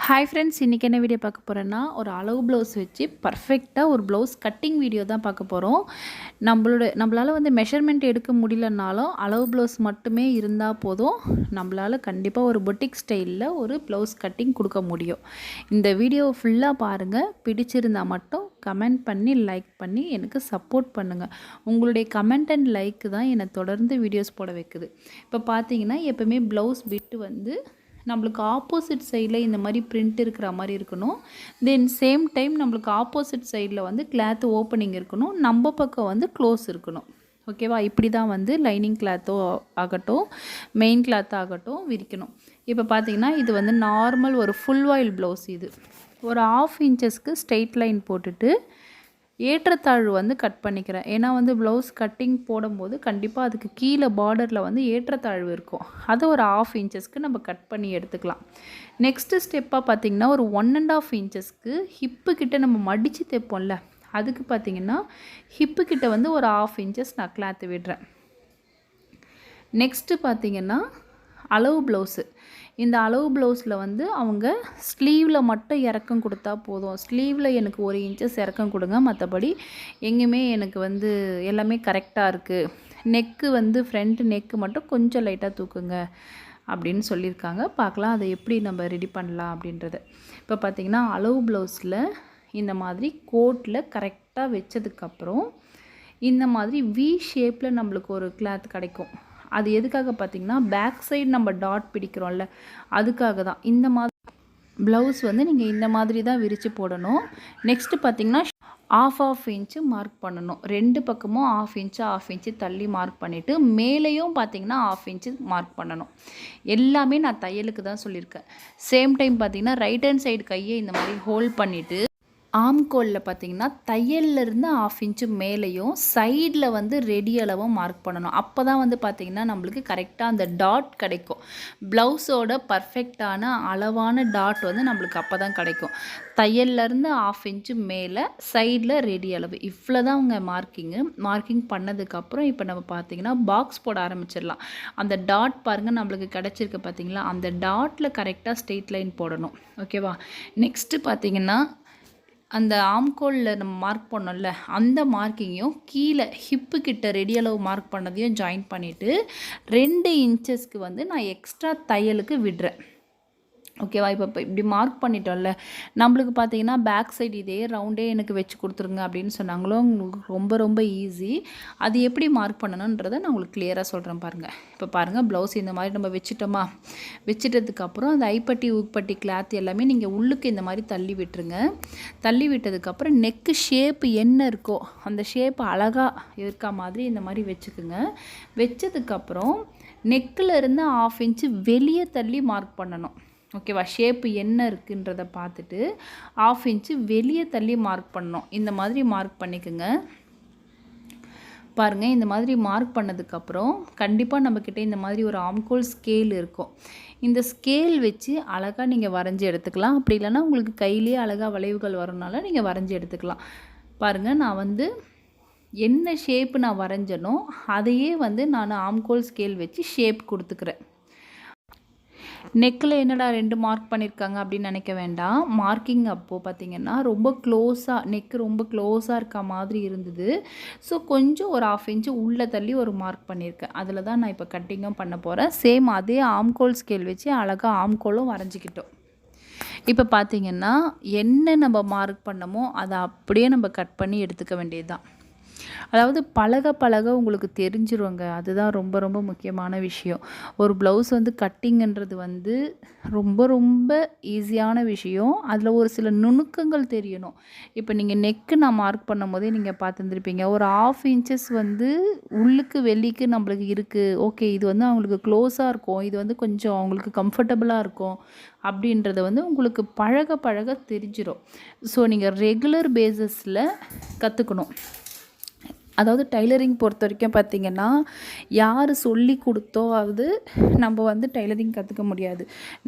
Hi friends, இன்றைக்கி என்ன video பார்க்க போகிறேன்னா, ஒரு அளவு ப்ளவுஸ் வச்சு பர்ஃபெக்டாக ஒரு ப்ளவுஸ் கட்டிங் வீடியோ தான் பார்க்க போகிறோம். நம்மளால் வந்து மெஷர்மெண்ட் எடுக்க முடியலனாலும் அளவு ப்ளவுஸ் மட்டுமே இருந்தால் போதும், நம்மளால் கண்டிப்பாக ஒரு பொட்டிக் ஸ்டைலில் ஒரு ப்ளவுஸ் கட்டிங் கொடுக்க முடியும். இந்த வீடியோ ஃபுல்லாக பாருங்கள். பிடிச்சிருந்தால் மட்டும் கமெண்ட் பண்ணி லைக் பண்ணி எனக்கு சப்போர்ட் பண்ணுங்கள். உங்களுடைய கமெண்ட் அண்ட் லைக்கு தான் என்னை தொடர்ந்து வீடியோஸ் போட வைக்குது. இப்போ பார்த்தீங்கன்னா, எப்போவுமே ப்ளவுஸ் பிட்டு வந்து நம்மளுக்கு ஆப்போசிட் சைடில் இந்த மாதிரி பிரிண்ட் இருக்கிற மாதிரி இருக்கணும். தென் சேம் டைம் நம்மளுக்கு ஆப்போசிட் சைடில் வந்து கிளாத் ஓப்பனிங் இருக்கணும். நம்ம பக்கம் வந்து க்ளோஸ் இருக்கணும். ஓகேவா? இப்படி தான் வந்து லைனிங் கிளாத்தோ ஆகட்டும், மெயின் கிளாத் ஆகட்டும் விரிக்கணும். இப்போ பார்த்தீங்கன்னா, இது வந்து நார்மல் ஒரு ஃபுல் வாயில் ப்ளவுஸ். இது ஒரு 1/2 இன்ச்சஸ்க்கு ஸ்ட்ரெயிட் லைன் போட்டுட்டு ஏற்றத்தாழ்வு வந்து கட் பண்ணிக்கிறேன். ஏன்னா வந்து ப்ளவுஸ் கட்டிங் போடும்போது கண்டிப்பாக அதுக்கு கீழே பார்டரில் வந்து ஏற்றத்தாழ்வு இருக்கும். அதை ஒரு 1/2 இன்ச்சஸ்க்கு நம்ம கட் பண்ணி எடுத்துக்கலாம். நெக்ஸ்ட்டு ஸ்டெப்பாக பார்த்திங்கன்னா, ஒரு 1.5 இன்ச்சஸ்க்கு ஹிப்பு கிட்ட நம்ம மடித்து தைப்போம்ல, அதுக்கு பார்த்திங்கன்னா ஹிப்பு கிட்ட வந்து ஒரு 1/2 இன்ச்சஸ் நான் கிளாத்து விடுறேன். நெக்ஸ்ட்டு பார்த்திங்கன்னா, அளவு ப்ளவுஸு. இந்த அளவு ப்ளவுஸில் வந்து அவங்க ஸ்லீவில் மட்டும் இறக்கம் கொடுத்தா போதும். ஸ்லீவில் எனக்கு 1 இன்ச்சஸ் இறக்கம் கொடுங்க, மற்றபடி எங்கேயுமே எனக்கு வந்து எல்லாமே கரெக்டாக இருக்குது. நெக்கு வந்து ஃப்ரண்ட் நெக்கு மட்டும் கொஞ்சம் லைட்டாக தூக்குங்க அப்படின்னு சொல்லியிருக்காங்க. பார்க்கலாம் அதை எப்படி நம்ம ரெடி பண்ணலாம் அப்படின்றது. இப்போ பார்த்திங்கன்னா, அளவு ப்ளவுஸில் இந்த மாதிரி கோட்டில் கரெக்டாக வச்சதுக்கப்புறம் இந்த மாதிரி வி ஷேப்பில் நம்மளுக்கு ஒரு கிளாத் கிடைக்கும். அது எதுக்காக பார்த்திங்கன்னா, பேக் சைடு நம்ம டாட் பிடிக்கிறோம்ல, அதுக்காக தான். இந்த மாதிரி ப்ளவுஸ் வந்து நீங்கள் இந்த மாதிரி தான் விரித்து போடணும். நெக்ஸ்ட்டு பார்த்திங்கன்னா, 1/2 இன்ச்சு மார்க் பண்ணணும். 2 பக்கமும் 1/2 இன்ச்சு தள்ளி மார்க் பண்ணிவிட்டு மேலேயும் பார்த்திங்கன்னா 1/2 இன்ச்சு மார்க் பண்ணணும். எல்லாமே நான் தையலுக்கு தான் சொல்லியிருக்கேன். சேம் டைம் பார்த்திங்கன்னா, ரைட் ஹேண்ட் சைடு கையை இந்த மாதிரி ஹோல்ட் பண்ணிவிட்டு ஆம்கோலில் பார்த்திங்கன்னா தையல்லேருந்து 1/2 இன்ச்சு மேலேயும் சைடில் வந்து ரெடி அளவும் மார்க் பண்ணணும். அப்போ தான் வந்து பார்த்திங்கன்னா நம்மளுக்கு கரெக்டாக அந்த டாட் கிடைக்கும். ப்ளவுஸோட பர்ஃபெக்டான அளவான டாட் வந்து நம்மளுக்கு அப்போ தான் கிடைக்கும். தையல்லேருந்து 1/2 இன்ச்சு மேலே சைடில் ரெடி அளவு இவ்வளோ தான் அவங்க மார்க்கிங் பண்ணதுக்கப்புறம் இப்போ நம்ம பார்த்திங்கன்னா பாக்ஸ் போட ஆரம்பிச்சிடலாம். அந்த டாட் பாருங்கள் நம்மளுக்கு கிடச்சிருக்கு பார்த்திங்களா, அந்த டாட்டில் கரெக்டாக ஸ்ட்ரெயிட் லைன் போடணும். ஓகேவா? நெக்ஸ்ட்டு பார்த்திங்கன்னா, அந்த ஆம்கோலில் நம்ம மார்க் பண்ணோம்ல, அந்த மார்க்கிங்கையும் கீழே ஹிப்பு கிட்ட ரெடி அளவு மார்க் பண்ணதையும் ஜாயின் பண்ணிவிட்டு 2 இன்ச்சஸ்க்கு வந்து நான் எக்ஸ்ட்ரா தையலுக்கு விடுறேன். ஓகேவா? இப்போ இப்படி மார்க் பண்ணிட்டோம்ல, நம்மளுக்கு பார்த்தீங்கன்னா பேக் சைடு இதே ரவுண்டே எனக்கு வச்சு கொடுத்துருங்க அப்படின்னு சொன்னாங்களோ, உங்களுக்கு ரொம்ப ரொம்ப ஈஸி. அது எப்படி மார்க் பண்ணணுன்றதை நான் உங்களுக்கு கிளியராக சொல்கிறேன் பாருங்கள். இப்போ பாருங்கள், ப்ளவுஸ் இந்த மாதிரி நம்ம வச்சிட்டதுக்கப்புறம் அந்த ஐப்பட்டி ஊக்பட்டி கிளாத் எல்லாமே நீங்கள் உள்ளுக்கு இந்த மாதிரி தள்ளி விட்டுருங்க. தள்ளி விட்டதுக்கப்புறம் நெக்கு ஷேப்பு என்ன இருக்கோ அந்த ஷேப் அழகாக இருக்க மாதிரி இந்த மாதிரி வச்சுக்குங்க. வச்சதுக்கப்புறம் நெக்கில் இருந்து 1/2 இன்ச்சு வெளியே தள்ளி மார்க் பண்ணணும். ஓகேவா? ஷேப்பு என்ன இருக்குன்றதை பார்த்துட்டு 1/2 இன்ச்சு வெளியே தள்ளி மார்க் பண்ணணும். இந்த மாதிரி மார்க் பண்ணிக்கோங்க. பாருங்கள், இந்த மாதிரி மார்க் பண்ணதுக்கப்புறம் கண்டிப்பாக நம்மக்கிட்ட இந்த மாதிரி ஒரு ஆம்கோல் ஸ்கேல் இருக்கும். இந்த ஸ்கேல் வச்சு அழகாக நீங்கள் வரைஞ்சி எடுத்துக்கலாம். அப்படி இல்லைன்னா உங்களுக்கு கையிலேயே அழகாக வளைவுகள் வரனால நீங்கள் வரைஞ்சி எடுத்துக்கலாம். பாருங்கள், நான் வந்து என்ன ஷேப்பு நான் வரைஞ்சனோ அதையே வந்து நான் ஆம்கோல் ஸ்கேல் வச்சு ஷேப் கொடுத்துக்கிறேன். நெக்கில் என்னடா 2 மார்க் பண்ணியிருக்காங்க அப்படின்னு நினைக்க வேண்டாம். மார்க்கிங் அப்போது பார்த்திங்கன்னா ரொம்ப க்ளோஸாக நெக்கு ரொம்ப க்ளோஸாக இருக்க மாதிரி இருந்தது. ஸோ கொஞ்சம் ஒரு 1/2 இன்ச்சு உள்ளே தள்ளி ஒரு மார்க் பண்ணியிருக்கேன். அதில் தான் நான் இப்போ கட்டிங்கும் பண்ண போகிறேன். சேம் அதே ஆம்கோல் ஸ்கேல் வச்சு அழகாக ஆம்கோலும் வரைஞ்சிக்கிட்டோம். இப்போ பார்த்திங்கன்னா, என்ன நம்ம மார்க் பண்ணமோ அதை அப்படியே நம்ம கட் பண்ணி எடுத்துக்க வேண்டியது தான். அதாவது பழக உங்களுக்கு தெரிஞ்சிருங்க. அதுதான் ரொம்ப ரொம்ப முக்கியமான விஷயம். ஒரு ப்ளவுஸ் வந்து கட்டிங்கிறது வந்து ரொம்ப ரொம்ப ஈஸியான விஷயம். அதில் ஒரு சில நுணுக்கங்கள் தெரியணும். இப்போ நீங்கள் நெக்கு நான் மார்க் பண்ணும்போதே நீங்கள் பார்த்துருந்துருப்பீங்க. ஒரு 1/2 இன்ச்சஸ் வந்து உள்ளுக்கு வெளிக்கு நம்மளுக்கு இருக்குது. ஓகே, இது வந்து அவங்களுக்கு க்ளோஸாக இருக்கும், இது வந்து கொஞ்சம் அவங்களுக்கு கம்ஃபர்டபுளாக இருக்கும் அப்படின்றத வந்து உங்களுக்கு பழக தெரிஞ்சிடும். ஸோ நீங்கள் ரெகுலர் பேஸஸில் கற்றுக்கணும். அதாவது டைலரிங் பொறுத்த வரைக்கும் பார்த்திங்கன்னா, யார் சொல்லி கொடுத்தோ அது நம்ம வந்து டைலரிங் கற்றுக்க முடியாது.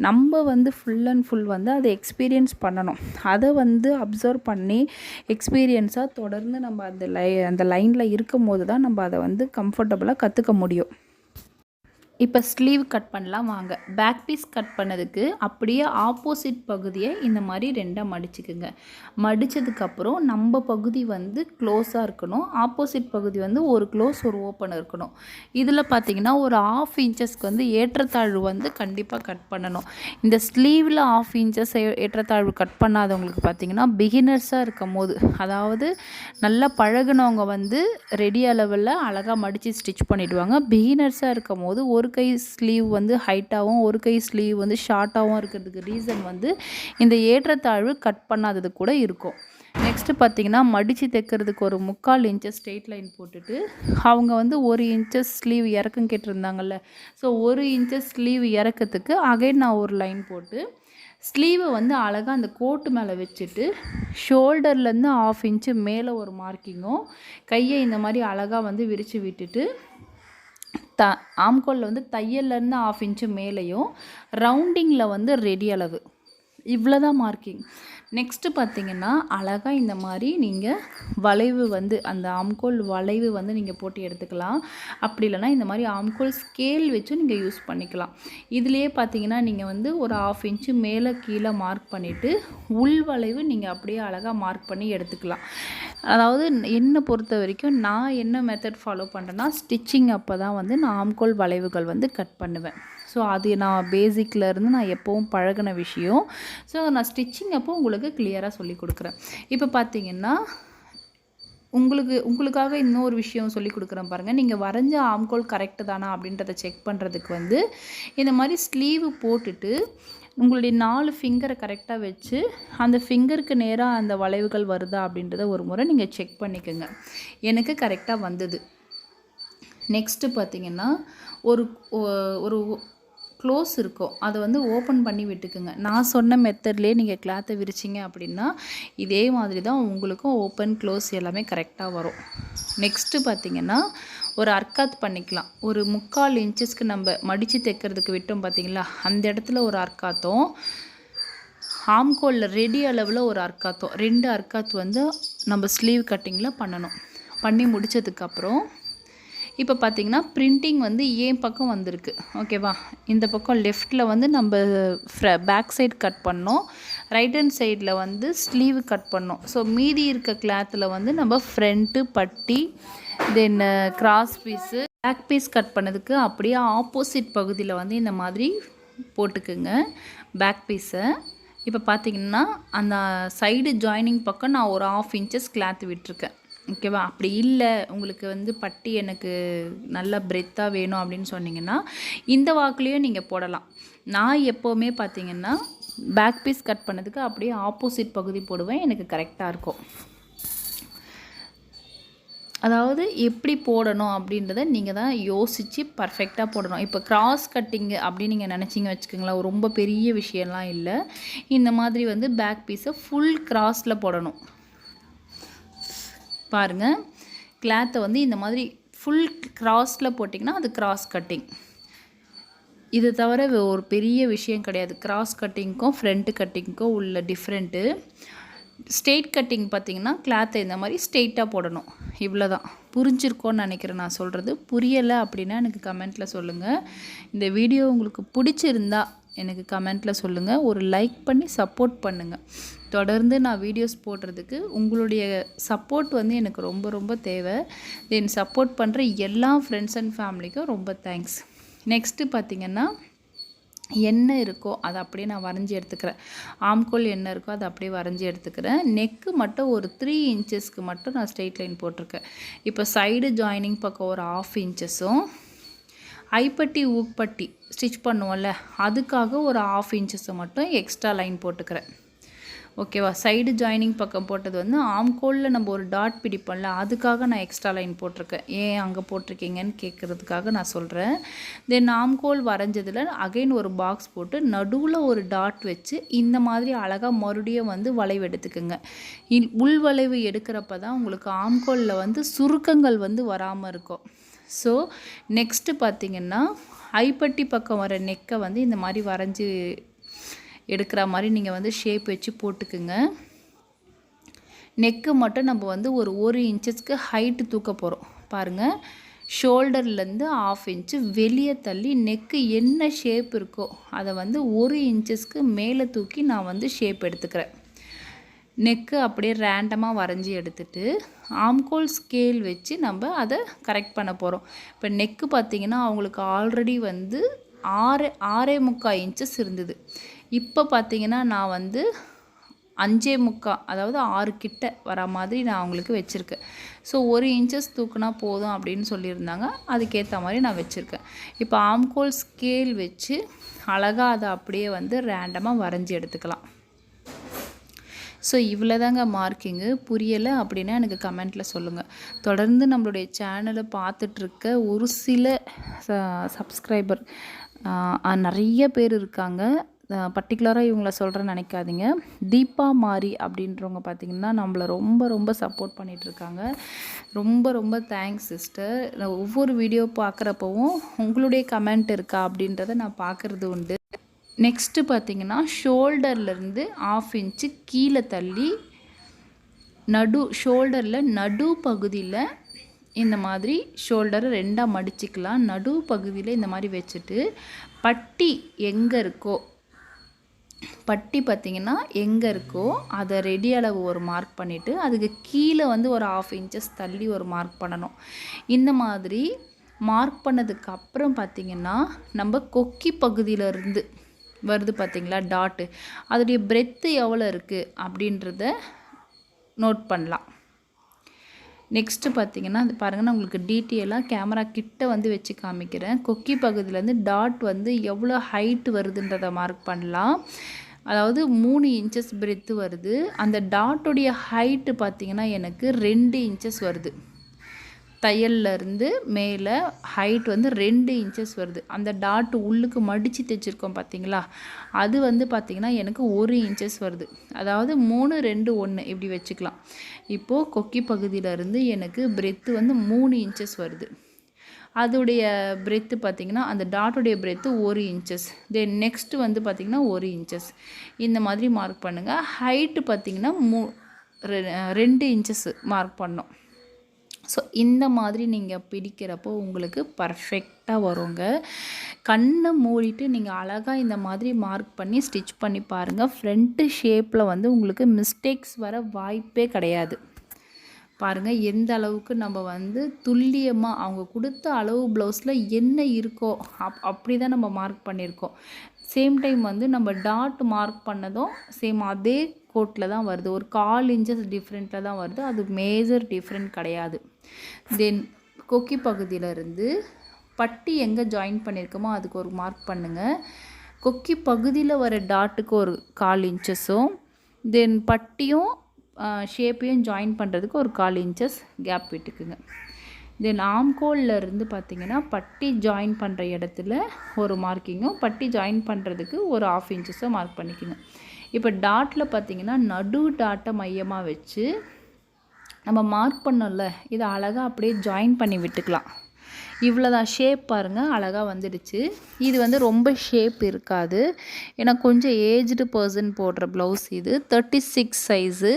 நம்ம வந்து ஃபுல் அண்ட் ஃபுல் வந்து அதை எக்ஸ்பீரியன்ஸ் பண்ணணும். அதை வந்து அப்சர்வ் பண்ணி எக்ஸ்பீரியன்ஸாக தொடர்ந்து நம்ம அந்த லைனில் இருக்கும் போது தான் நம்ம அதை வந்து கம்ஃபர்டபுளாக கற்றுக்க முடியும். இப்போ ஸ்லீவ் கட் பண்ணலாம் வாங்க. பேக் பீஸ் கட் பண்ணதுக்கு அப்படியே ஆப்போசிட் பகுதியை இந்த மாதிரி ரெண்டாக மடிச்சுக்குங்க. மடித்ததுக்கப்புறம் நம்ம பகுதி வந்து க்ளோஸாக இருக்கணும், ஆப்போசிட் பகுதி வந்து ஒரு க்ளோஸ் ஒரு ஓப்பன் இருக்கணும். இதில் பார்த்திங்கன்னா ஒரு 1/2 இன்ச்சஸ்க்கு வந்து ஏற்றத்தாழ்வு வந்து கண்டிப்பாக கட் பண்ணணும். இந்த ஸ்லீவில் 1/2 இன்ச்சஸ் ஏற்றத்தாழ்வு கட் பண்ணாதவங்களுக்கு பார்த்திங்கன்னா பிகினர்ஸாக இருக்கும் போது, அதாவது நல்லா பழகுனவங்க வந்து ரெடி அளவில் அழகாக மடித்து ஸ்டிச் பண்ணிவிடுவாங்க. பிகினர்ஸாக இருக்கும் போது ஒரு கை ஸ்லீவ் வந்து ஹைட்டாகவும் ஒரு கை ஸ்லீவ் வந்து ஷார்ட்டாகவும் இருக்கிறதுக்கு ரீசன் வந்து இந்த ஏற்றத்தாழ்வு கட் பண்ணாதது கூட இருக்கும். நெக்ஸ்ட்டு பார்த்திங்கன்னா மடித்து தைக்கிறதுக்கு ஒரு 3/4 இன்ச்சஸ் ஸ்ட்ரெயிட் லைன் போட்டுட்டு அவங்க வந்து 1 இன்ச்சஸ் ஸ்லீவ் இறக்கம் கேட்டிருந்தாங்கல்ல, ஸோ 1 இன்ச்சஸ் ஸ்லீவ் இறக்கத்துக்கு அகைன் நான் ஒரு லைன் போட்டு ஸ்லீவை வந்து அழகாக அந்த கோட்டு மேலே வச்சுட்டு ஷோல்டர்லேருந்து 1/2 இன்ச்சு மேலே ஒரு மார்க்கிங்கும் கையை இந்த மாதிரி அழகாக வந்து விரித்து விட்டுட்டு ஆம்கோலில் வந்து தையல்லேருந்து 1/2 இன்ச்சு மேலேயும் ரவுண்டிங்கில் வந்து ரெடி அளவு இவ்வளோ தான் மார்க்கிங். நெக்ஸ்ட்டு பார்த்திங்கன்னா அழகாக இந்த மாதிரி நீங்கள் வளைவு வந்து அந்த ஆம்கோல் வளைவு வந்து நீங்கள் போட்டு எடுத்துக்கலாம். அப்படி இல்லைனா இந்த மாதிரி ஆம்கோல் ஸ்கேல் வச்சு நீங்கள் யூஸ் பண்ணிக்கலாம். இதுலேயே பார்த்திங்கன்னா நீங்கள் வந்து ஒரு 1/2 இன்ச்சு மேலே கீழே மார்க் பண்ணிவிட்டு உள் வளைவு நீங்கள் அப்படியே அழகாக மார்க் பண்ணி எடுத்துக்கலாம். அதாவது என்னை பொறுத்த வரைக்கும் நான் என்ன மெத்தட் ஃபாலோ பண்ணுறேன்னா ஸ்டிச்சிங் அப்போ தான் வந்து நான் ஆம்கோல் வளைவுகள் வந்து கட் பண்ணுவேன். ஸோ அது நான் பேசிக்லேருந்து நான் எப்போவும் பழகின விஷயம். ஸோ நான் ஸ்டிச்சிங் அப்போ உங்களுக்கு கிளியராக சொல்லி கொடுக்குறேன். இப்போ பார்த்திங்கன்னா உங்களுக்காக இன்னொரு விஷயம் சொல்லி கொடுக்குறேன் பாருங்கள். நீங்கள் வரைஞ்ச ஆம்கோல் கரெக்டு தானா அப்படின்றத செக் பண்ணுறதுக்கு வந்து இந்த மாதிரி ஸ்லீவு போட்டுட்டு உங்களுடைய 4 ஃபிங்கரை கரெக்டாக வச்சு அந்த ஃபிங்கருக்கு நேராக அந்த வளைவுகள் வருதா அப்படின்றத ஒரு முறை நீங்கள் செக் பண்ணிக்கோங்க. எனக்கு கரெக்டாக வந்தது. நெக்ஸ்ட்டு பார்த்திங்கன்னா ஒரு ஒரு க்ளோஸ் இருக்கும், அதை வந்து ஓப்பன் பண்ணி விட்டுக்குங்க. நான் சொன்ன மெத்தட்லேயே நீங்கள் கிளாத்தை விரிச்சிங்க அப்படின்னா இதே மாதிரி தான் உங்களுக்கும் ஓப்பன் க்ளோஸ் எல்லாமே கரெக்டாக வரும். நெக்ஸ்ட்டு பார்த்திங்கன்னா ஒரு அர்க்காத் பண்ணிக்கலாம். ஒரு 3/4 இன்ச்சஸ்க்கு நம்ம மடித்து தைக்கிறதுக்கு விட்டோம் பார்த்திங்களா, அந்த இடத்துல ஒரு அர்க்காத்தும் ஆம்கோலில் ரெடி அளவில் ஒரு அர்க்காத்தும் 2 அர்க்காத் வந்து நம்ம ஸ்லீவ் கட்டிங்கில் பண்ணணும். பண்ணி முடித்ததுக்கப்புறம் இப்போ பார்த்திங்கன்னா பிரிண்டிங் வந்து ஏன் பக்கம் வந்திருக்கு, ஓகேவா. இந்த பக்கம் லெஃப்ட்டில் வந்து நம்ம பேக் சைடு கட் பண்ணோம், ரைட் ஹேண்ட் சைடில் வந்து ஸ்லீவ் கட் பண்ணோம். ஸோ மீதி இருக்க கிளாத்தில் வந்து நம்ம ஃப்ரண்ட்டு பட்டி then cross piece back piece cut பண்ணதுக்கு அப்படியே ஆப்போசிட் பகுதியில் வந்து இந்த மாதிரி போட்டுக்குங்க பேக் பீஸை. இப்போ பார்த்திங்கன்னா அந்த சைடு ஜாயினிங் பக்கம் நான் ஒரு 1/2 இன்ச்சஸ் கிளாத் விட்டுருக்கேன், ஓகேவா. அப்படி இல்லை உங்களுக்கு வந்து பட்டி எனக்கு நல்லா பிரெத்தாக வேணும் அப்படின்னு சொன்னிங்கன்னா இந்த வாக்குலேயும் நீங்கள் போடலாம். நான் எப்போவுமே பார்த்திங்கன்னா பேக் பீஸ் கட் பண்ணதுக்கு அப்படியே ஆப்போசிட் பகுதி போடுவேன், எனக்கு கரெக்டாக இருக்கும். அதாவது எப்படி போடணும் அப்படின்றத நீங்கள் தான் யோசித்து பர்ஃபெக்டாக போடணும். இப்போ கிராஸ் கட்டிங்கு அப்படின்னு நீங்கள் நினச்சிங்க வச்சுக்கோங்களேன், ரொம்ப பெரிய விஷயம்லாம் இல்லை. இந்த மாதிரி வந்து பேக் பீஸை ஃபுல் கிராஸில் போடணும். பாருங்கள், கிளாத்தை வந்து இந்த மாதிரி ஃபுல் கிராஸில் போட்டிங்கன்னா அது கிராஸ் கட்டிங். இது தவிர ஒரு பெரிய விஷயம் கிடையாது. கிராஸ் கட்டிங்க்கும் ஃப்ரண்ட் கட்டிங்க்கும் உள்ள டிஃப்ரெண்ட்டு. ஸ்ட்ரெயிட் கட்டிங் பார்த்திங்கன்னா கிளாத்தை இந்த மாதிரி ஸ்ட்ரெயிட்டாக போடணும். இவ்வளோ தான். புரிஞ்சிருக்கோன்னு நினைக்கிறேன் நான் சொல்கிறது. புரியலை அப்படின்னா எனக்கு கமெண்ட்டில் சொல்லுங்கள். இந்த வீடியோ உங்களுக்கு பிடிச்சிருந்தா எனக்கு கமெண்ட்டில் சொல்லுங்கள். ஒரு லைக் பண்ணி சப்போர்ட் பண்ணுங்கள். தொடர்ந்து நான் வீடியோஸ் போடுறதுக்கு உங்களுடைய சப்போர்ட் வந்து எனக்கு ரொம்ப ரொம்ப தேவை. தென் சப்போர்ட் பண்ணுற எல்லா ஃப்ரெண்ட்ஸ் அண்ட் ஃபேமிலிக்கும் ரொம்ப தேங்க்ஸ். நெக்ஸ்ட்டு பார்த்திங்கன்னா என்ன இருக்கோ அதை அப்படியே நான் வரைஞ்சி எடுத்துக்கிறேன். ஆம்கோல் என்ன இருக்கோ அதை அப்படியே வரைஞ்சி எடுத்துக்கிறேன். நெக்கு மட்டும் ஒரு 3 இன்ச்சஸ்க்கு மட்டும் நான் ஸ்ட்ரெயிட் லைன் போட்டிருக்கேன். இப்போ சைடு ஜாயினிங் பக்கம் ஒரு 1/2 இன்ச்சஸும் ஐப்பட்டி ஊக்பட்டி ஸ்டிச் பண்ணுவோம்ல அதுக்காக ஒரு 1/2 இன்ச்சஸை மட்டும் எக்ஸ்ட்ரா லைன் போட்டுக்கிறேன், ஓகேவா. சைடு ஜாயினிங் பக்கம் போட்டது வந்து ஆம்கோலில் நம்ம ஒரு டாட் பிடிப்போம்ல அதுக்காக நான் எக்ஸ்ட்ரா லைன் போட்டிருக்கேன். ஏன் அங்கே போட்டிருக்கீங்கன்னு கேட்குறதுக்காக நான் சொல்கிறேன். தென் ஆம்கோல் வரைஞ்சதில் அகைன் ஒரு பாக்ஸ் போட்டு நடுவில் ஒரு டாட் வச்சு இந்த மாதிரி அழகாக மறுபடியும் வந்து வளைவு எடுத்துக்குங்க. உள் வளைவு எடுக்கிறப்ப தான் உங்களுக்கு ஆம்கோலில் வந்து சுருக்கங்கள் வந்து வராமல் இருக்கும். ஸோ நெக்ஸ்ட்டு பார்த்திங்கன்னா ஐப்பட்டி பக்கம் வர நெக்கை வந்து இந்த மாதிரி வரைஞ்சி எடுக்கிற மாதிரி நீங்கள் வந்து ஷேப் வச்சு போட்டுக்குங்க. நெக்கு மட்டும் நம்ம வந்து ஒரு 1 இன்ச்சஸ்க்கு ஹைட்டு தூக்க போகிறோம். பாருங்கள், ஷோல்டர்லேருந்து 1/2 இன்ச்சு வெளியே தள்ளி நெக்கு என்ன ஷேப் இருக்கோ அதை வந்து 1 இன்ச்சஸ்க்கு மேலே தூக்கி நான் வந்து ஷேப் எடுத்துக்கிறேன். நெக்கு அப்படியே ரேண்டமாக வரைஞ்சி எடுத்துகிட்டு ஆம்கோல் ஸ்கேல் வச்சு நம்ம அதை கரெக்ட் பண்ண போகிறோம். இப்போ நெக்கு பார்த்திங்கன்னா அவங்களுக்கு ஆல்ரெடி வந்து 6.25 இன்ச்சஸ் இருந்தது. இப்போ பார்த்திங்கன்னா நான் வந்து 5.25 அதாவது 6 கிட்ட வர மாதிரி நான் அவங்களுக்கு வச்சுருக்கேன். ஸோ 1 இன்ச்சஸ் தூக்குனா போதும் அப்படின்னு சொல்லியிருந்தாங்க. அதுக்கேற்ற மாதிரி நான் வச்சுருக்கேன். இப்போ ஆம்கோல் ஸ்கேல் வச்சு அழகாக அதை அப்படியே வந்து ரேண்டமாக வரைஞ்சி எடுத்துக்கலாம். ஸோ இவ்வளோ தாங்க மார்க்கிங்கு. புரியலை அப்படின்னா எனக்கு கமெண்ட்டில் சொல்லுங்கள். தொடர்ந்து நம்மளுடைய சேனலை பார்த்துட்ருக்க ஒரு சில சப்ஸ்கிரைபர் நிறைய பேர் இருக்காங்க. பர்டிகுலராக இவங்கள சொல்கிறேன்னு நினைக்காதீங்க. தீபா மாரி அப்படின்றவங்க பார்த்திங்கன்னா நம்மளை ரொம்ப சப்போர்ட் பண்ணிகிட்ருக்காங்க. ரொம்ப தேங்க்ஸ் சிஸ்டர். நான் ஒவ்வொரு வீடியோ பார்க்குறப்பவும் உங்களுடைய கமெண்ட் இருக்கா அப்படின்றத நான் பார்க்குறது உண்டு. நெக்ஸ்ட்டு பார்த்திங்கன்னா ஷோல்டர்லேருந்து 1/2 இன்ச்சு கீழே தள்ளி ஷோல்டரில் நடு பகுதியில் இந்த மாதிரி ஷோல்டரை 2ஆக மடிச்சிக்கலாம். நடு பகுதியில் இந்த மாதிரி வச்சுட்டு பட்டி எங்கே இருக்கோ பட்டி பார்த்திங்கன்னா எங்கே இருக்கோ அதை ரெடி அளவு ஒரு மார்க் பண்ணிவிட்டு அதுக்கு கீழே வந்து ஒரு 1/2 இன்ச்சஸ் தள்ளி ஒரு மார்க் பண்ணணும். இந்த மாதிரி மார்க் பண்ணதுக்கப்புறம் பார்த்திங்கன்னா நம்ம கொக்கி பகுதியிலேருந்து வருது பார்த்திங்களா டாட்டு, அதோடைய பிரெத்து எவ்வளோ இருக்குது அப்படின்றத நோட் பண்ணலாம். நெக்ஸ்ட்டு பார்த்திங்கன்னா அது பாருங்கள், நான் உங்களுக்கு டீட்டெயிலாக கேமரா கிட்ட வந்து வச்சு காமிக்கிறேன். கொக்கி பகுதியிலேருந்து டாட் வந்து எவ்வளோ ஹைட்டு வருதுன்றதை மார்க் பண்ணலாம். அதாவது 3 இன்ச்சஸ் பிரெத்து வருது. அந்த டாட்டோடைய ஹைட்டு பார்த்திங்கன்னா எனக்கு 2 இன்ச்சஸ் வருது. தையல்லேருந்து மேலே ஹைட் வந்து 2 இன்ச்சஸ் வருது. அந்த டாட்டு உள்ளுக்கு மடித்து தைச்சிருக்கோம் பார்த்திங்களா, அது வந்து பார்த்திங்கன்னா எனக்கு 1 இன்ச்சஸ் வருது. அதாவது 3, 2, 1 இப்படி வச்சுக்கலாம். இப்போது கொக்கி பகுதியிலேருந்து எனக்கு பிரெத்து வந்து 3 இன்ச்சஸ் வருது. அதோடைய பிரெத்து பார்த்திங்கன்னா அந்த டாட்டோடைய பிரெத்து 1 இன்ச்சஸ். தென் நெக்ஸ்ட்டு வந்து பார்த்திங்கன்னா 1 இன்ச்சஸ். இந்த மாதிரி மார்க் பண்ணுங்கள். ஹைட்டு பார்த்திங்கன்னா 2 இன்ச்சஸ் மார்க் பண்ணோம். ஸோ இந்த மாதிரி நீங்கள் பிடிக்கிறப்போ உங்களுக்கு பர்ஃபெக்டாக வருங்க. கண்ணை மூடிட்டு நீங்கள் அழகாக இந்த மாதிரி மார்க் பண்ணி ஸ்டிச் பண்ணி பாருங்கள். ஃப்ரண்ட்டு ஷேப்பில் வந்து உங்களுக்கு மிஸ்டேக்ஸ் வர வாய்ப்பே கிடையாது. பாருங்கள் எந்த அளவுக்கு நம்ம வந்து துல்லியமாக அவங்க கொடுத்த அளவு ப்ளவுஸில் என்ன இருக்கோ அப்படி தான் நம்ம மார்க் பண்ணியிருக்கோம். சேம் டைம் வந்து நம்ம டாட் மார்க் பண்ணதும் சேம் அதே கோட்டில் தான் வருது. ஒரு 1/4 இன்ச்சஸ் டிஃப்ரெண்ட்டில் தான் வருது. அது மேஜர் டிஃப்ரெண்ட் கிடையாது. தென் கொக்கி பகுதியிலேருந்து பட்டி எங்கே ஜாயின் பண்ணியிருக்கோமோ அதுக்கு ஒரு மார்க் பண்ணுங்கள். கொக்கி பகுதியில் வர டாட்டுக்கு ஒரு 1/4 இன்ச்சஸும் தென் பட்டியும் ஷேப்பையும் ஜாயின் பண்ணுறதுக்கு ஒரு 1/4 இன்ச்சஸ் கேப் விட்டுக்குங்க. தென் ஆம்கோல்லேருந்து பார்த்திங்கன்னா பட்டி ஜாயின் பண்ணுற இடத்துல ஒரு மார்க்கிங்கும் பட்டி ஜாயின் பண்ணுறதுக்கு ஒரு 1/2 இன்ச்சஸும் மார்க் பண்ணிக்கோங்க. இப்போ டாட்டில் பார்த்திங்கன்னா நடு டாட்டை மையமாக வச்சு நம்ம மார்க் பண்ணோம்ல, இதை அழகாக அப்படியே ஜாயின் பண்ணி விட்டுக்கலாம். இவ்வளோதான். ஷேப் பாருங்கள் அழகாக வந்துடுச்சு. இது வந்து ரொம்ப ஷேப் இருக்காது. ஏன்னா கொஞ்சம் ஏஜ்டு பர்சன் போடுற ப்ளவுஸ் இது. 36 சைஸு.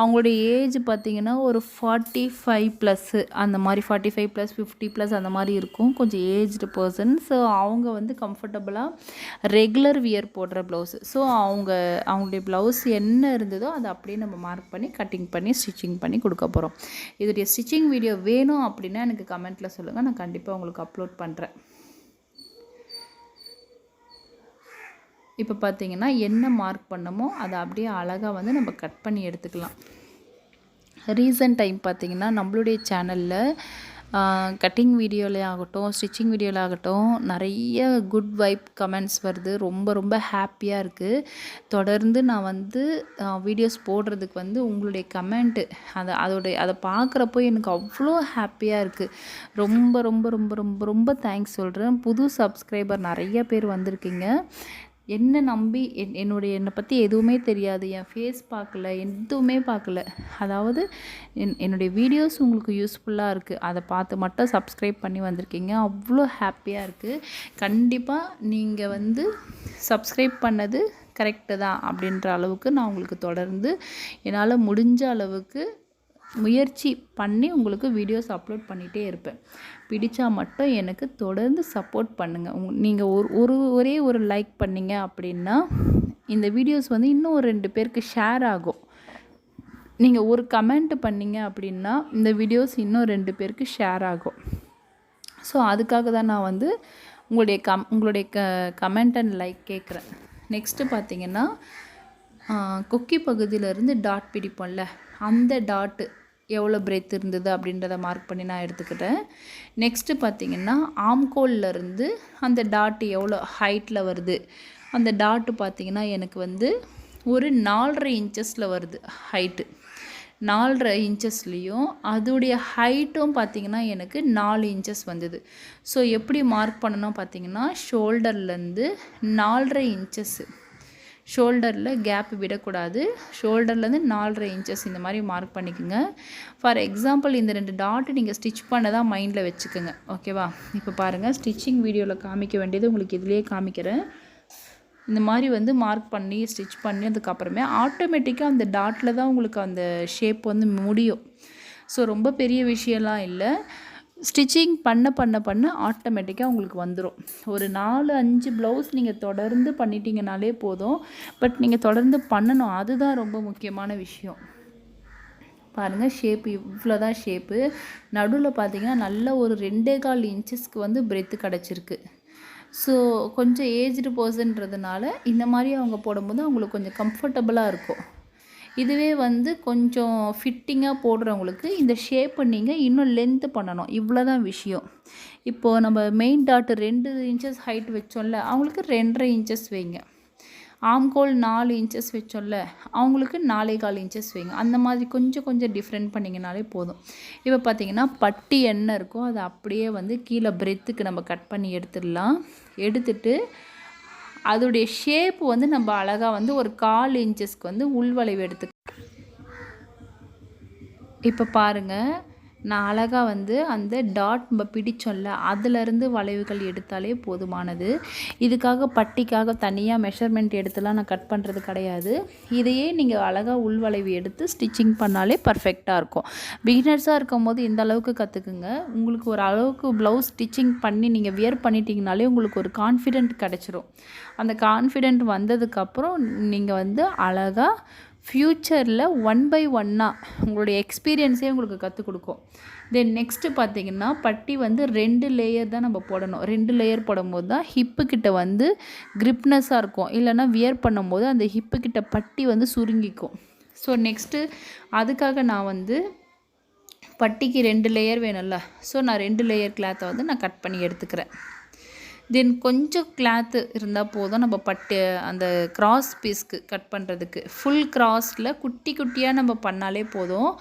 அவங்களுடைய ஏஜ் பார்த்திங்கன்னா ஒரு 45+ அந்த மாதிரி 45+, 50+ அந்த மாதிரி இருக்கும். கொஞ்சம் ஏஜ்டு பர்சன். ஸோ அவங்க வந்து கம்ஃபர்டபுளாக ரெகுலர் வியர் போடுற ப்ளவுஸு. ஸோ அவங்களுடைய ப்ளவுஸ் என்ன இருந்ததோ அதை அப்படியே நம்ம மார்க் பண்ணி கட்டிங் பண்ணி ஸ்டிச்சிங் பண்ணி கொடுக்க போகிறோம். இதோடைய ஸ்டிச்சிங் வீடியோ வேணும் அப்படின்னா எனக்கு கமெண்ட்டில் சொல்லுங்கள். நான் கண்டிப்பாக உங்களுக்கு அப்லோட் பண்ணுறேன். இப்போ பார்த்தீங்கன்னா என்ன மார்க் பண்ணமோ அதை அப்படியே அழகாக வந்து நம்ம கட் பண்ணி எடுத்துக்கலாம். ரீசன்ட் டைம் பார்த்திங்கன்னா நம்மளுடைய சேனலில் கட்டிங் வீடியோவில் ஆகட்டும் ஸ்டிச்சிங் வீடியோவில் ஆகட்டும் நிறைய குட் வைப் கமெண்ட்ஸ் வருது. ரொம்ப ஹாப்பியாக இருக்குது. தொடர்ந்து நான் வந்து வீடியோஸ் போடுறதுக்கு வந்து உங்களுடைய கமெண்ட்டு அதை பார்க்குறப்போ எனக்கு அவ்வளோ ஹாப்பியாக இருக்குது. ரொம்ப தேங்க்ஸ் சொல்கிறேன். புது சப்ஸ்கிரைபர் நிறைய பேர் வந்திருக்கீங்க. என்னை நம்பி என்னை பற்றி எதுவுமே தெரியாது, என் ஃபேஸ் பார்க்கல, எதுவுமே பார்க்கல. அதாவது என்னுடைய வீடியோஸ் உங்களுக்கு யூஸ்ஃபுல்லாக இருக்குது, அதை பார்த்து மட்டும் சப்ஸ்கிரைப் பண்ணி வந்திருக்கீங்க. அவ்வளோ ஹாப்பியாக இருக்குது. கண்டிப்பாக நீங்கள் வந்து சப்ஸ்கிரைப் பண்ணது கரெக்டு தான் அப்படின்ற அளவுக்கு நான் உங்களுக்கு தொடர்ந்து என்னால் முடிஞ்ச அளவுக்கு முயற்சி பண்ணி உங்களுக்கு வீடியோஸ் அப்லோட் பண்ணிகிட்டே இருப்பேன். பிடிச்சா மட்டும் எனக்கு தொடர்ந்து சப்போர்ட் பண்ணுங்கள். நீங்கள் ஒரே ஒரு லைக் பண்ணிங்க அப்படின்னா இந்த வீடியோஸ் வந்து இன்னும் ஒரு 2 பேருக்கு ஷேர் ஆகும். நீங்கள் ஒரு கமெண்ட் பண்ணிங்க அப்படின்னா இந்த வீடியோஸ் இன்னும் 2 பேருக்கு ஷேர் ஆகும். ஸோ அதுக்காக தான் நான் வந்து உங்களுடைய கமெண்ட் அண்ட் லைக் கேட்குறேன். நெக்ஸ்ட்டு பார்த்தீங்கன்னா கொக்கி பகுதியிலேருந்து டாட் பிடிப்போம்ல, அந்த டாட்டு எவ்வளோ பிரெத் இருந்தது அப்படின்றத மார்க் பண்ணி நான் எடுத்துக்கிட்டேன். நெக்ஸ்ட்டு பார்த்திங்கன்னா ஆம்கோல்லேருந்து அந்த டாட்டு எவ்வளோ ஹைட்டில் வருது, அந்த டாட்டு பார்த்திங்கன்னா எனக்கு வந்து ஒரு 4.5 இன்ச்சஸில் வருது ஹைட்டு. 4.5 இன்ச்சஸ்லேயும் அதோடைய ஹைட்டும் பார்த்திங்கன்னா எனக்கு 4 இன்ச்சஸ் வந்தது. ஸோ எப்படி மார்க் பண்ணணும் பார்த்திங்கன்னா ஷோல்டர்லேருந்து 4.5 இன்ச்சஸ்ஸு, ஷோல்டரில் கேப் விடக்கூடாது. ஷோல்டர்லேருந்து 4.5 இன்ச்சஸ் இந்த மாதிரி மார்க் பண்ணிக்கோங்க. ஃபார் எக்ஸாம்பிள் இந்த 2 டாட்டு நீங்கள் ஸ்டிச் பண்ணதான் மைண்டில் வச்சுக்கோங்க. ஓகேவா? இப்போ பாருங்கள், ஸ்டிச்சிங் வீடியோவில் காமிக்க வேண்டியது உங்களுக்கு இதுலேயே காமிக்கிறேன். இந்த மாதிரி வந்து மார்க் பண்ணி ஸ்டிச் பண்ணி அதுக்கப்புறமே ஆட்டோமேட்டிக்காக அந்த டாட்டில் தான் உங்களுக்கு அந்த ஷேப் வந்து முடியும். ஸோ ரொம்ப பெரிய விஷயம்லாம் இல்லை. ஸ்டிச்சிங் பண்ண ஆட்டோமேட்டிக்காக உங்களுக்கு வந்துடும். ஒரு 4-5 ப்ளவுஸ் நீங்கள் தொடர்ந்து பண்ணிட்டீங்கனாலே போதும். பட் நீங்கள் தொடர்ந்து பண்ணணும், அதுதான் ரொம்ப முக்கியமான விஷயம். பாருங்கள், ஷேப்பு இவ்வளோ தான் ஷேப்பு. நடுவில் பார்த்தீங்கன்னா நல்ல ஒரு 2.25 இன்ச்சஸ்க்கு வந்து பிரெத்து கிடச்சிருக்கு. ஸோ கொஞ்சம் ஏஜ்டு பர்சன்றதுனால இந்த மாதிரி அவங்க போடும்போது அவங்களுக்கு கொஞ்சம் கம்ஃபர்டபுளாக இருக்கும். இதுவே வந்து கொஞ்சம் ஃபிட்டிங்காக போடுறவங்களுக்கு இந்த ஷேப்பை நீங்கள் இன்னும் லென்த்து பண்ணணும். இவ்வளோ தான் விஷயம். இப்போது நம்ம மெயின் டாட்டு 2 இன்ச்சஸ் ஹைட் வச்சோம்ல, அவங்களுக்கு 2.5 இன்ச்சஸ் வைங்க. ஆம்கோல் 4 இன்ச்சஸ் வச்சோம்ல, அவங்களுக்கு 4.25 இன்ச்சஸ் வைங்க. அந்த மாதிரி கொஞ்சம் டிஃப்ரெண்ட் பண்ணிங்கனாலே போதும். இப்போ பார்த்திங்கன்னா பட்டி என்ன இருக்கோ அதை அப்படியே வந்து கீழே பிரெத்துக்கு நம்ம கட் பண்ணி எடுத்துடலாம். எடுத்துட்டு அதோடைய ஷேப் வந்து நம்ம அழகாக வந்து ஒரு 1/4 இன்ச்சஸ்க்கு வந்து உள்வளைவு எடுத்து இப்போ பாருங்கள், நான் அழகாக வந்து அந்த டாட் நம்ம பிடிச்சோம்ல அதிலேருந்து வளைவுகள் எடுத்தாலே போதுமானது. இதுக்காக பட்டிக்காக தனியாக மெஷர்மெண்ட் எடுத்துலாம் நான் கட் பண்ணுறது கிடையாது. இதையே நீங்கள் அழகாக உள்வளைவு எடுத்து ஸ்டிச்சிங் பண்ணாலே பர்ஃபெக்டாக இருக்கும். பிகினர்ஸாக இருக்கும் போது இந்த அளவுக்கு கற்றுக்குங்க. உங்களுக்கு ஒரு அளவுக்கு ப்ளவுஸ் ஸ்டிச்சிங் பண்ணி நீங்கள் வியர் பண்ணிட்டீங்கனாலே உங்களுக்கு ஒரு கான்ஃபிடென்ட் கிடச்சிரும். அந்த கான்ஃபிடென்ட் வந்ததுக்கப்புறம் நீங்கள் வந்து அழகாக ஃப்யூச்சரில் 1 by 1 உங்களுடைய எக்ஸ்பீரியன்ஸே உங்களுக்கு கற்றுக் கொடுக்கும். தென் நெக்ஸ்ட்டு பார்த்திங்கன்னா பட்டி வந்து 2 லேயர் தான் நம்ம போடணும். 2 லேயர் போடும்போது தான் ஹிப்புக்கிட்ட வந்து கிரிப்னஸாக இருக்கும். இல்லைனா வியர் பண்ணும்போது அந்த ஹிப்புக்கிட்ட பட்டி வந்து சுருங்கிக்கும். ஸோ நெக்ஸ்ட்டு அதுக்காக நான் வந்து பட்டிக்கு 2 லேயர் வேணும்ல, ஸோ நான் 2 லேயர் கிளாத்தை வந்து நான் கட் பண்ணி எடுத்துக்கிறேன். தென் கொஞ்சம் கிளாத்து இருந்தால் போதும் நம்ம அந்த கிராஸ் பீஸ்க்கு கட் பண்ணுறதுக்கு. ஃபுல் கிராஸில் குட்டியாக நம்ம பண்ணாலே போதும்.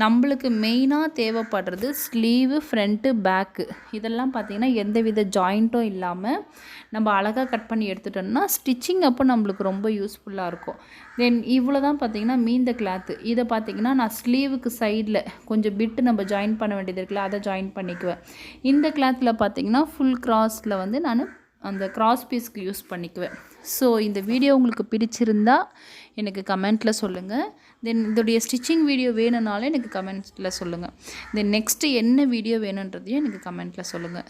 நம்மளுக்கு மெயினாக தேவைப்படுறது ஸ்லீவு, ஃப்ரண்ட்டு, பேக்கு. இதெல்லாம் பார்த்திங்கன்னா எந்தவித ஜாயிண்ட்டும் இல்லாமல் நம்ம அழகாக கட் பண்ணி எடுத்துட்டோம்னா ஸ்டிச்சிங் அப்போ நம்மளுக்கு ரொம்ப யூஸ்ஃபுல்லாக இருக்கும். தென் இவ்வளோ தான் பார்த்திங்கன்னா மீந்த கிளாத்து. இதை பார்த்திங்கன்னா நான் ஸ்லீவுக்கு சைடில் கொஞ்சம் பிட்டு நம்ம ஜாயின் பண்ண வேண்டியது இருக்குல்ல, அதை ஜாயின் பண்ணிக்குவேன். இந்த கிளாத்தில் பார்த்திங்கன்னா ஃபுல் கிராஸில் வந்து நான் அந்த கிராஸ் பீஸ்க்கு யூஸ் பண்ணிக்குவேன். ஸோ இந்த வீடியோ உங்களுக்கு பிடிச்சிருந்தா எனக்கு கமெண்ட்டில் சொல்லுங்கள். தென் இதோடைய ஸ்டிச்சிங் வீடியோ வேணும்னாலும் எனக்கு கமெண்ட்டில் சொல்லுங்கள். தென் நெக்ஸ்ட்டு என்ன வீடியோ வேணுன்றதையும் எனக்கு கமெண்ட்டில் சொல்லுங்கள்.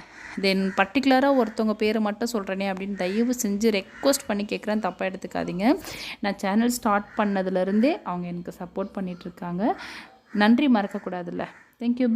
தென் பர்டிகுலராக ஒருத்தவங்க பேரை மட்டும் சொல்கிறேனே அப்படின்னு தயவு செஞ்சு ரெக்வஸ்ட் பண்ணி கேட்குறேன், தப்பாக எடுத்துக்காதீங்க. நான் சேனல் ஸ்டார்ட் பண்ணதுலேருந்தே அவங்க எனக்கு சப்போர்ட் பண்ணிகிட்ருக்காங்க. நன்றி மறக்கக்கூடாதுல்ல. தேங்க்யூ.